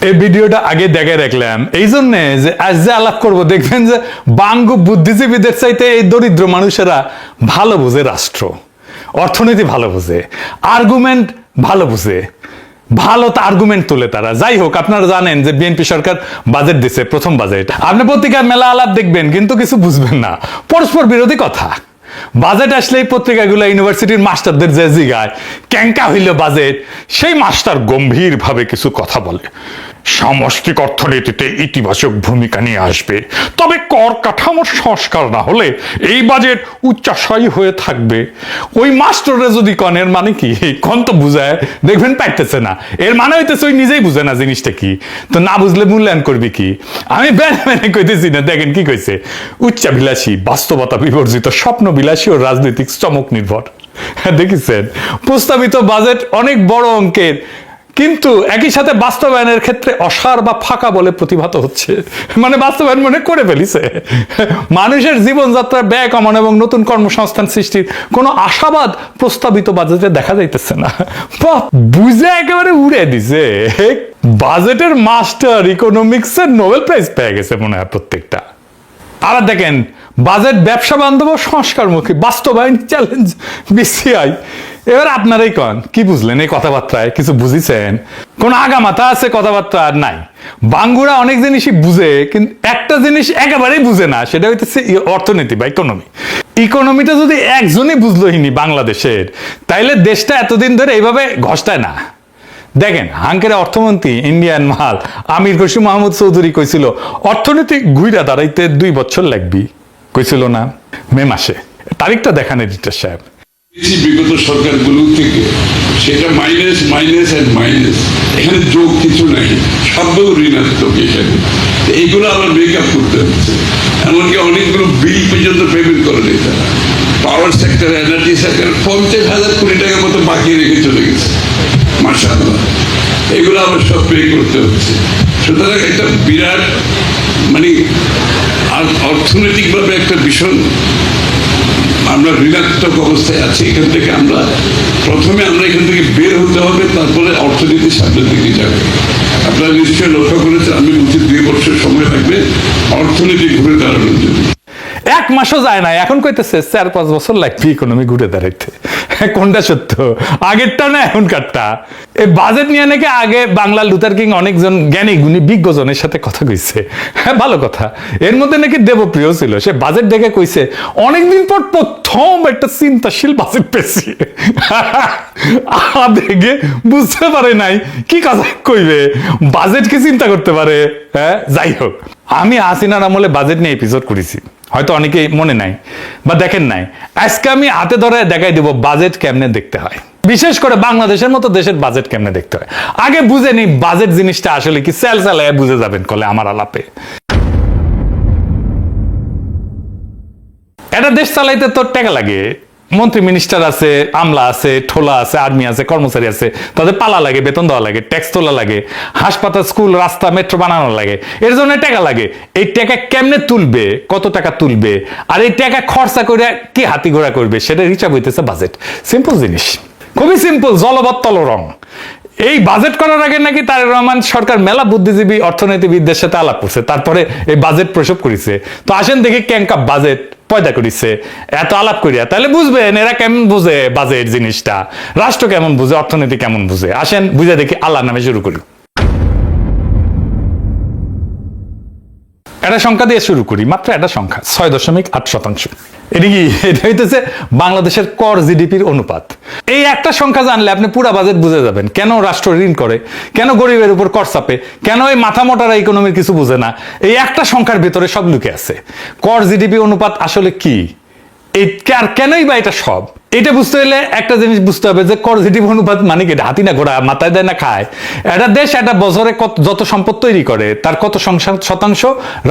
এই ভিডিওটা আগে দেখে রাখলাম এই জন্য যে আজ যে আলাপ করবো দেখবেন যে বাঙ্গু বুদ্ধিজীবীদের চাইতে এই দরিদ্র মানুষেরা ভালো বুঝে রাষ্ট্র, অর্থনীতি ভালো বুঝে, আর্গুমেন্ট ভালো বুঝে, ভালো তো আর্গুমেন্ট তুলে তারা। যাই হোক, আপনারা জানেন যে বিএনপি সরকার বাজেট দিছে, প্রথম বাজেট। আপনি পত্রিকার মেলা আলাপ দেখবেন কিন্তু কিছু বুঝবেন না, পরস্পর বিরোধী কথা। বাজেট আসলে এই পত্রিকাগুলো ইউনিভার্সিটির মাস্টারদের যে জিগায় ক্যাঙ্কা হইল বাজেট, সেই মাস্টার গম্ভীর ভাবে কিছু কথা বলে। সামষ্টিক অর্থনীতিতে ইতিবাচক ভূমিকা নিয়ে আসবে, তবে কর কাঠামোর সংস্কার না হলে এই বাজেট উচ্চাশয়ী হয়ে থাকবে। ওই মাস্টাররা যদি কন এর মানে কি, কন তো বুঝায় দেখবেন পাইতেছে না, এর মানে হইতেছে ওই নিজেই বুঝে না জিনিসটা কি, তো না বুঝলে মূল্যায়ন করবি কি। আমি বেনে কইতেছি না, দেখেন কি কইছে, উচ্চাভিলাষী, বাস্তবতা বিবর্জিত, স্বপ্ন বিলাসী ও রাজনৈতিক চমক নির্ভর। দেখেছেন, প্রস্তাবিত বাজেট অনেক বড় অঙ্কের, কিন্তু একই সাথে বাস্তবায়নের ক্ষেত্রে অসার বা ফাঁকা বলে প্রতিভাত হচ্ছে। মানে বাস্তবায়ন মনে করে ফেলিছে। মানুষের জীবনযাত্রার ব্যয় কমানো এবং নতুন কর্মসংস্থান সৃষ্টির কোনো আশাবাদ প্রস্তাবিত বাজেটে দেখা যাইতেছে না। বুঝে একেবারে উড়ে দিছে। বাজেটের মাস্টার ইকোনমিক্সের নোবেল প্রাইজ পেয়ে গেছে মনে হয় প্রত্যেকটা। আর দেখেন, বাজেট ব্যবসা বান্ধব ও সংস্কারমুখী, বাস্তবায়ন চ্যালেঞ্জ বিসিআই। এবার আপনারাই কন, কি বুঝলেন এই কথাবার্তায়? কিছু বুঝিছেন? কোন আগামাথা আছে কথাবার্তা? আর নাই। বাঙ্গুরা অনেক জিনিসই বুঝে, কিন্তু একটা জিনিস একেবারেই বুঝে না, সেটা হইতেছে অর্থনীতি বা ইকোনমি। ইকোনমিটা যদি একজনই বুঝলোহিনি বাংলাদেশের, তাইলে দেশটা এতদিন ধরে এইভাবে ঘষ্টায় না। দেখেন, হাঙ্কের অর্থমন্ত্রী ইন্ডিয়ান মাল আমির খসরু মাহমুদ চৌধুরী কইছিল অর্থনীতি ঘুইরা দাঁড়াইতে 2 বছর লাগবি, কইছিল না মে মাসে? তারিখটা দেখান এডিটর সাহেব। বিগত সরকারগুলো থেকে সেটা মাইনাস মাইনাস এন্ড মাইনাস, এখানে যোগ কিছু নাই, শব্দ ঋণাত্মক। এখানে এইগুলো আবার মেকআপ করতে হচ্ছে। এমনকি অনেকগুলো বিল পর্যন্ত পেমেন্ট করে নেই তারা। পাওয়ার সেক্টর, এনার্জি সেক্টর 50,000 কোটি টাকার মতো বাকি রেখে চলে গেছে। মাশাআল্লাহ, এগুলো আবার সব পে করতে হচ্ছে। সুতরাং একটা বিরাট মানে অর্থনৈতিকভাবে একটা ভীষণ আমরা ঋণাত্মক অবস্থায় আছি। এখান থেকে প্রথমে আমরা এখান থেকে বের হতে হবে, তারপরে অর্থনীতি সামনের দিকে যাবে। আপনারা নিশ্চয়ই লক্ষ্য করেছেন, আমি বলছি 2 বছর সময় লাগবে অর্থনীতি ঘুরে দাঁড়ানোর জন্য। 1 মাসও যায় না, এখন কইতেছে 4-5 বছর লাগবে ইকোনমি ঘুরে দাঁড়াইতে। কোনটা সত্য, আগেরটা না এখনকারটা? এই বাজেট নিয়ে নাকি আগে বাংলা লুথার কিং অনেকজন জ্ঞানী গুণী বিজ্ঞজনের সাথে কথা কইছে। হ্যাঁ, ভালো কথা। এর মধ্যে নাকি দেবপ্রিয় ছিল, সে বাজেট দেখে কইছে অনেকদিন পর প্রথম একটা চিন্তাশীল বাজেট পেয়েছি। দেখে বুঝতে পারে নাই কি কথা কইবে, বাজেটকে চিন্তা করতে পারে। হ্যাঁ, যাই হোক, আমি হাসিনার আমলে বাজেট নিয়ে এপিসোড করেছি, হয়তো অনেকেই মনে নাই বা দেখেন নাই। আজকে আমি হাতে ধরে দেখাই দেব বাজেট কেমনে দেখতে হয়, বিশেষ করে বাংলাদেশের মতো দেশের বাজেট কেমনে দেখতে হয়। আগে বুঝে নি বাজেট জিনিসটা আসলে কি, সেল চালায় বুঝে যাবেন কলে আমার আলাপে। এটা দেশ চালাইতে তোর টাকা লাগে, মন্ত্রী মিনিস্টার আছে, আমলা আছে, ঠোলা আছে, আর্মি আছে, কর্মচারী আছে, তাদের পালা লাগে, বেতন দেওয়া লাগে, ট্যাক্স তোলা লাগে, হাসপাতাল, স্কুল, রাস্তা, মেট্রো বানানো লাগে, এর জন্য টাকা লাগে। এই টাকা কেমনে তুলবে, কত টাকা তুলবে, আর এই টাকা খরচা করে কি হাতি ঘোড়া করবে, সেটা হিসাব হইতেছে বাজেট। সিম্পল জিনিস, খুবই সিম্পল, জলবৎতল রং। এই বাজেট করার আগে নাকি তারেক রহমান সরকার মেলা বুদ্ধিজীবী অর্থনীতিবিদদের সাথে আলাপ করছে, তারপরে এই বাজেট প্রসব করেছে। তো আসেন দেখি ক্যাঙ্কা বাজেট পয়দা করেছে এত আলাপ করিয়া, তাহলে বুঝবেন এরা কেমন বুঝে বাজেট জিনিসটা, রাষ্ট্র কেমন বুঝে, অর্থনীতি কেমন বুঝে। আসেন বুঝে দেখি, আল্লাহর নামে শুরু করি। একটা সংখ্যা দিয়ে শুরু করি, মাত্র একটা সংখ্যা, 6.8%। এটা কি? এটা হইতেছে বাংলাদেশের কর জিডিপির অনুপাত। এই একটা সংখ্যা জানলে আপনি পুরা বাজেট বুঝে যাবেন, কেন রাষ্ট্র ঋণ করে, কেন গরিবের উপর কর চাপে, কেন এই মাথা মোটারা ইকোনমির কিছু বুঝে না। এই একটা সংখ্যার ভিতরে সব লুকে আছে। কর জিডিপি অনুপাত আসলে কি, আর কেনই বা এটা সব, এটা বুঝতে হলে একটা জিনিস বুঝতে হবে যে কর জিডিপি অনুপাত মানে কি, হাতি না ঘোড়া, মাথায় দেয় না খায়। একটা দেশ একটা বছরে যত সম্পদ তৈরি করে তার কত শতাংশ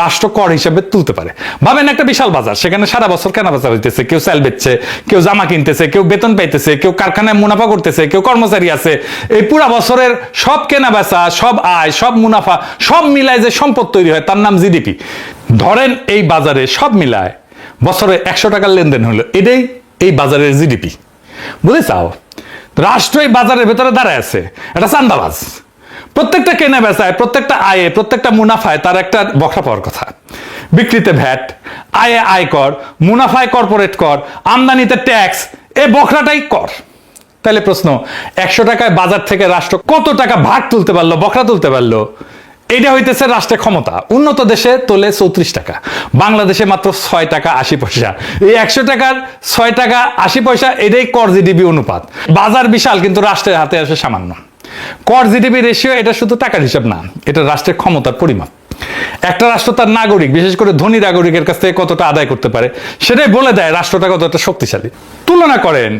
রাষ্ট্র কর হিসেবে তুলতে পারে। ভাবেন একটা বিশাল বাজার, সেখানে সারা বছর কেনা বেচা হইতেছে, কেউ চাল বেচছে, কেউ জামা কিনতেছে, কেউ বেতন পাইতেছে, কেউ কারখানায় মুনাফা করতেছে, কেউ কর্মচারী আছে। এই পুরা বছরের সব কেনা বেচা, সব আয়, সব মুনাফা, সব মিলায় যে সম্পদ তৈরি হয় তার নাম জিডিপি। ধরেন এই বাজারে সব মিলায় বছরে 100 টাকার লেনদেন হলো, এটাই এই বাজারের জিডিপি। বুঝে চাও, রাষ্ট্র এই বাজারের ভেতরে দাঁড়ায় আছে, এটা চান্দাবাজ। প্রত্যেকটা কেনা বেচায়, প্রত্যেকটা আয়ে, প্রত্যেকটা মুনাফায় তার একটা বখরা পাওয়ার কথা। বিক্রিতে ভ্যাট, আয়ে আয়কর, মুনাফায় কর্পোরেট কর, আমদানিতে ট্যাক্স, এই বখরাটাই কর। তাহলে প্রশ্ন, 100 টাকায় বাজার থেকে রাষ্ট্র কত টাকা ভাগ তুলতে পারলো, বখরা তুলতে পারলো? এটা হইতেছে রাষ্ট্রের ক্ষমতা। উন্নত দেশে তোলে 34 টাকা, বাংলাদেশে মাত্র 6 টাকা 80 পয়সা। এই 100 টাকার 6 টাকা 80 পয়সা, এটাই কর জিডিপি অনুপাত। বাজার বিশাল, কিন্তু রাষ্ট্রের হাতে আসে সামান্য। কর জিডিপি রেশিও এটা শুধু টাকার হিসাব না, এটা রাষ্ট্রের ক্ষমতার পরিমাপ। একটা রাষ্ট্র তার নাগরিক, বিশেষ করে ধনী নাগরিকের কাছ থেকে কতটা আদায় করতে পারে, সেটাই বলে দেয় রাষ্ট্রটা কতটা শক্তিশালী। তুলনা করেন,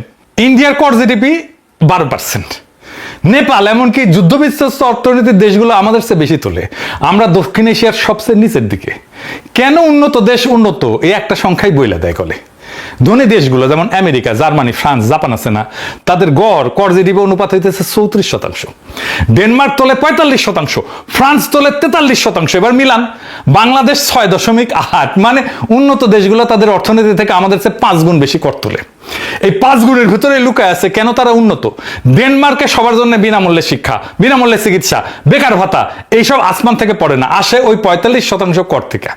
ইন্ডিয়ার কর জিডিপি 12%, নেপাল এমনকি যুদ্ধবিধ্বস্ত অর্থনীতির দেশগুলো আমাদের চেয়ে বেশি তোলে। আমরা দক্ষিণ এশিয়ার সবচেয়ে নিচের দিকে। কেন উন্নত দেশ উন্নত, এই একটা সংখ্যাই বইলা দেয় কলে। ধনী দেশগুলো যেমন আমেরিকা, জার্মানি, ফ্রান্স, জাপান আছে না, তাদের গড় কর জিডিপি অনুপাত হইতেছে 34%। ডেনমার্ক তোলে 45%, ফ্রান্স তোলে 43%। এবার মিলান, বাংলাদেশ 6.8, মানে উন্নত দেশগুলো তাদের অর্থনীতি থেকে আমাদের চেয়ে 5 গুণ বেশি কর তোলে। এই 5 গুণের ভিতরে লুকায় আছে কেন তারা উন্নত। ডেনমার্কে সবার জন্য বিনামূল্যে শিক্ষা, বিনামূল্যে চিকিৎসা, বেকার ভাতা, এইসব আসমান থেকে পড়ে না, আসে ওই 45% কর থেকে,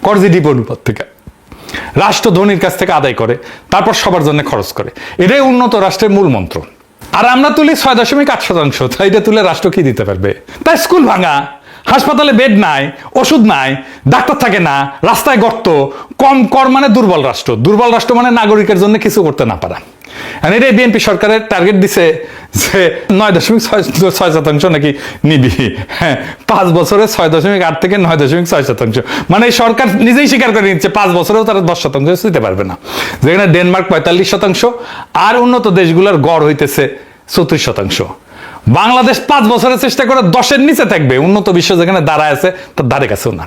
কর জিডিপি অনুপাত থেকে। রাষ্ট্র ধনীর কাছ থেকে আদায় করে, তারপর সবার জন্য খরচ করে। এটাই উন্নত রাষ্ট্রের মূল মন্ত্র। আর আমরা তুলি 6.8%। তাই এটা তুলে রাষ্ট্র কি দিতে পারবে? তাই স্কুল ভাঙা, হাসপাতালে বেড নাই, ওষুধ নাই, ডাক্তার থাকে না, রাস্তায় গর্ত, কম কর মানে দুর্বল রাষ্ট্র। দুর্বল রাষ্ট্র মানে নাগরিকের জন্য কিছু করতে না পারা। আর এটাই বিএনপি সরকারের টার্গেট দিছে যে 9.6% নাকি নিবি। হ্যাঁ, 5 বছরে 6.8 থেকে 9.6%। মানে সরকার নিজেই স্বীকার করে নিচ্ছে 5 বছরেও তারা 10% দিতে পারবে না। যেখানে ডেনমার্ক 45% আর উন্নত দেশগুলোর গড় হইতেছে 34%। বাংলাদেশ 5 বছরের চেষ্টা করে 10-এর নিচে থাকবে, উন্নত বিশ্ব যেখানে দাঁড়ায় আছে তার ধারে কাছেও না।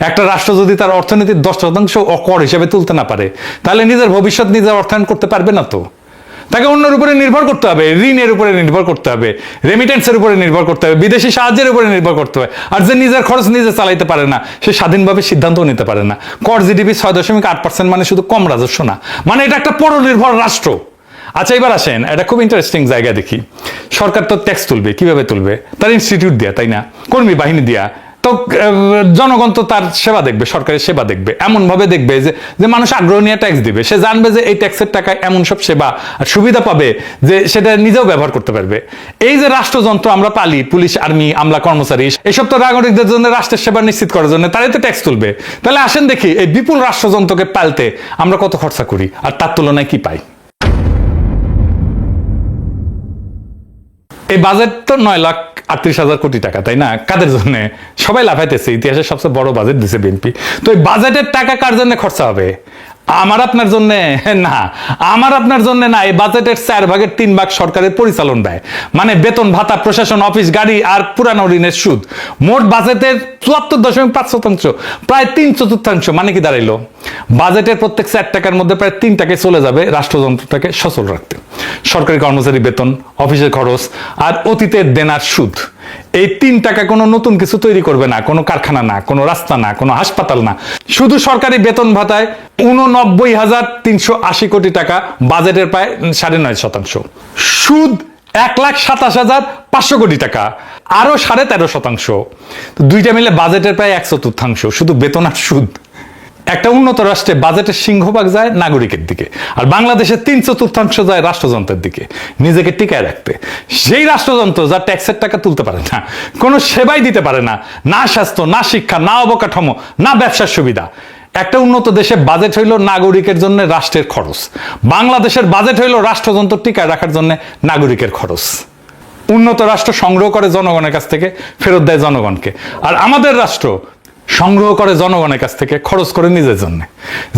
একটা রাষ্ট্র যদি তার অর্থনীতির 10% কর হিসেবে তুলতে না পারে, তাহলে নিজের ভবিষ্যৎ নিজের অর্থায়ন করতে পারবে না। তো তাকে অন্যের উপরে নির্ভর করতে হবে, ঋণের উপরে নির্ভর করতে হবে, রেমিটেন্সের উপরে নির্ভর করতে হবে, বিদেশি সাহায্যের উপরে নির্ভর করতে হবে। আর যে নিজের খরচ নিজে চালাইতে পারে না, সে স্বাধীনভাবে সিদ্ধান্ত নিতে পারে না। কর জিডিপি 6.8% মানে শুধু কম রাজস্ব না, মানে এটা একটা পরনির্ভর রাষ্ট্র। আচ্ছা, এবার আসেন, এটা খুব ইন্টারেস্টিং জায়গা দেখি। সরকার তো ট্যাক্স তুলবে, কিভাবে তুলবে? তার ইনস্টিটিউট দিয়া, তাই না? কর্মী বাহিনী দিয়া। তো জনগণ তো তার সেবা দেখবে, সরকারের সেবা দেখবে, এমন ভাবে দেখবে যে মানুষ আগ্রহ নিয়ে ট্যাক্স দিবে। সে জানবে যে এই ট্যাক্সের টাকায় এমন সব সেবা আর সুবিধা পাবে যে সেটা নিজেও ব্যবহার করতে পারবে। এই যে রাষ্ট্রযন্ত্র আমরা পালি, পুলিশ, আর্মি, আমলা, কর্মচারী, এসব তো নাগরিকদের জন্য রাষ্ট্রের সেবা নিশ্চিত করার জন্য, তারাই তো ট্যাক্স তুলবে। তাহলে আসেন দেখি এই বিপুল রাষ্ট্রযন্ত্রকে পালতে আমরা কত খরচা করি আর তার তুলনায় কি পাই। এই বাজেট তো 9,38,000 কোটি টাকা, তাই না? কাদের জন্য? সবাই লাফাইতেছে, ইতিহাসের সবচেয়ে বড় বাজেট দিছে বিএনপি। তো এই বাজেটের টাকা কার জন্য খরচা হবে? আমার আপনার জন্য না, আমার আপনার জন্য না। এই বাজেটের 4/3 সরকারের পরিচালন ব্যয়, মানে বেতন ভাতা, প্রশাসন, অফিস, গাড়ি আর পুরানো ঋণের সুদ। মোট বাজেটের 74.5%, প্রায় 3/4। মানে কি দাঁড়াইলো? বাজেটের প্রত্যেক 4 টাকার মধ্যে প্রায় 3 টাকায় চলে যাবে রাষ্ট্রযন্ত্রটাকে সচল রাখতে। সরকারি কর্মচারী বেতন, অফিসের খরচ আর অতীতের দেনার সুদ। এই 3 টাকা কোনো নতুন কিছু তৈরি করবে না, কোনো কারখানা না, কোনো রাস্তা না, কোনো হাসপাতাল না। শুধু সরকারি বেতন ভাতায় 89,380 কোটি টাকা, বাজেটের প্রায় 9.5%। সুদ 1,27,500 কোটি টাকা, আরো 13.5%। তো দুইটা মিলে বাজেটের প্রায় 1/4 শুধু বেতন আর সুদ। একটা উন্নত রাষ্ট্রে বাজেটের সিংহভাগ যায় নাগরিকের দিকে, আর বাংলাদেশের 3/4 যায় রাষ্ট্রযন্ত্রের দিকে, নিজেকে টিকায় রাখতে। সেই রাষ্ট্রযন্ত্র যা ট্যাক্সের টাকা তুলতে পারে না, কোনো সেবাই দিতে পারে না, না স্বাস্থ্য, না শিক্ষা, না অবকাঠামো, না ব্যবসার সুবিধা। একটা উন্নত দেশে বাজেট হইল নাগরিকের জন্য রাষ্ট্রের খরচ। বাংলাদেশের বাজেট হইল রাষ্ট্রযন্ত্র টিকায় রাখার জন্য নাগরিকের খরচ। উন্নত রাষ্ট্র সংগ্রহ করে জনগণের কাছ থেকে, ফেরত দেয় জনগণকে। আর আমাদের রাষ্ট্র সংগ্রহ করে জনগণের কাছ থেকে, খরচ করে নিজের জন্য।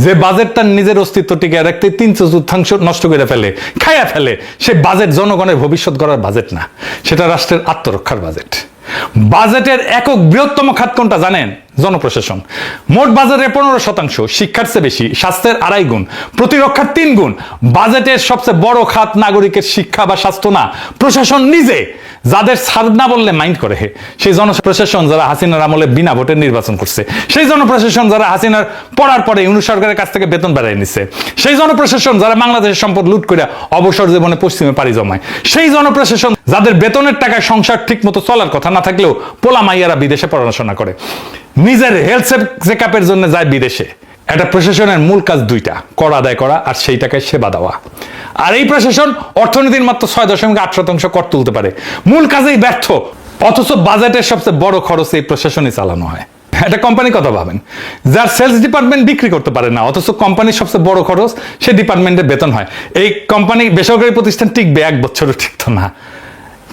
যে বাজেট তার নিজের অস্তিত্ব টিকে রাখতে 3/4 নষ্ট করে ফেলে, খাইয়া ফেলে, সে বাজেট জনগণের ভবিষ্যৎ গড়ার বাজেট না, সেটা রাষ্ট্রের আত্মরক্ষার বাজেট। বাজেটের একক বৃহত্তম খাত কোনটা জানেন? জনপ্রশাসন। মোট বাজেটের 15%, শিক্ষার চেয়ে বেশি, স্বাস্থ্যের 2.5 গুণ, প্রতিরক্ষার 3 গুণ। বাজেটের সবচেয়ে বড় খাত নাগরিকের শিক্ষা বা স্বাস্থ্য না, প্রশাসন নিজে, যাদের সার না বললে মাইন্ড করে সেই জনপ্রশাসন যারা হাসিনার আমলে বিনা ভোটে নির্বাচন করছে, সেই জনপ্রশাসন যারা হাসিনার পড়ার পরে ইউনূস সরকারের কাছ থেকে বেতন বাড়াই নিছে, সেই জনপ্রশাসন যারা বাংলাদেশের সম্পদ লুট করে অবসর জীবনে পশ্চিমে পাড়ি জমায়, সেই জনপ্রশাসন যাদের বেতনের টাকায় সংসার ঠিক মতো চলার কথা না থাকলেও পোলা মাইয়ারা বিদেশে পড়াশোনা করে, নিজের হেলথ চেকআপের জন্য যায় বিদেশে। একটা প্রশাসনের মূল কাজ 2টা, কর আদায় করা আর সেই টাকায় সেবা দেওয়া। আর এই প্রশাসন অর্থনীতির মাত্র 6.8% কর তুলতে পারে, মূল কাজেই ব্যর্থ। অথচ বাজেটের সবচেয়ে বড় খরচ এই প্রশাসনই চালানো হয়। একটা কোম্পানির কথা ভাবেন, যার সেলস ডিপার্টমেন্ট বিক্রি করতে পারে না, অথচ কোম্পানির সবচেয়ে বড় খরচ সেই ডিপার্টমেন্টের বেতন হয়। এই কোম্পানি, বেসরকারি প্রতিষ্ঠান টিকবে 1 বছরও টিকতো না,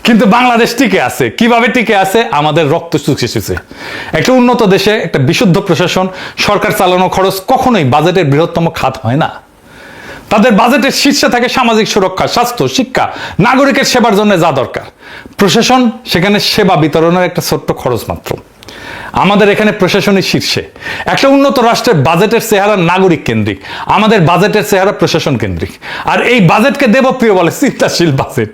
কিন্তু বাংলাদেশ টিকে আছে। কিভাবে টিকে আছে? আমাদের রক্ত চুষেছে। একটা উন্নত দেশে একটা বিশুদ্ধ প্রশাসন, সরকার চালানো খরচ কখনোই বাজেটের বৃহত্তম খাত হয় না। তাদের বাজেটের শীর্ষে থাকে সামাজিক সুরক্ষা, স্বাস্থ্য, শিক্ষা, নাগরিকের সেবার জন্য যা দরকার। প্রশাসন সেখানে সেবা বিতরণের একটা ছোট্ট খরচ মাত্র। আমাদের এখানে প্রশাসনের শীর্ষে। একটা উন্নত রাষ্ট্রের বাজেটের চেহারা নাগরিক কেন্দ্রিক, আমাদের বাজেটের চেহারা প্রশাসন কেন্দ্রিক। আর এই বাজেটকে দেবপ্রিয় বলে চিন্তাশীল বাজেট।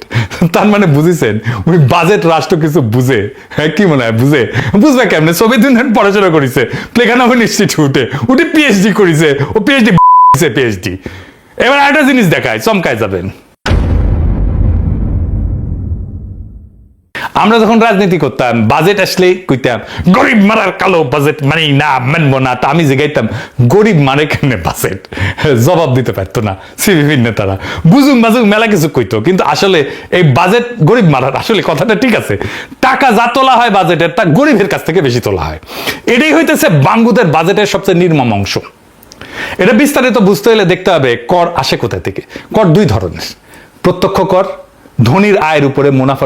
তার মানে বুঝেছেন, ওই বাজেট রাষ্ট্র কিছু বুঝে। হ্যাঁ, কি মনে হয় বুঝে? বুঝবে কেমনে? ছবি দিন পড়াশোনা করেছে প্লেখানগর ইনস্টিটিউটে, উঠে পিএইচডি করেছে, ও পিএইচডি। এবার একটা জিনিস দেখায়, চমকায় যাবেন। আমরা যখন রাজনীতি করতাম, বাজেট আসলে কইতাম গরিব মারার কালো বাজেট মানে না, মানবো না। তা আমি জিগাইতাম গরিব মারে কেন বাজেট? জবাব দিতে পারতো না সিভিভির নেতারা। বুঝুং বাজুং মেলা কিছু কইতো, কিন্তু আসলে এই বাজেট গরিব মারার। আসলে কথাটা ঠিক আছে, টাকা যা তোলা হয় বাজেটের, তা গরিবের কাছ থেকে বেশি তোলা হয়। এটাই হইতেছে বাঙ্গুদের বাজেটের সবচেয়ে নির্মম অংশ। এটা বিস্তারিত বুঝতে হলে দেখতে হবে কর আসে কোথা থেকে। কর 2 ধরনের, প্রত্যক্ষ কর, ধনীর আয়ের উপরে মুনাফার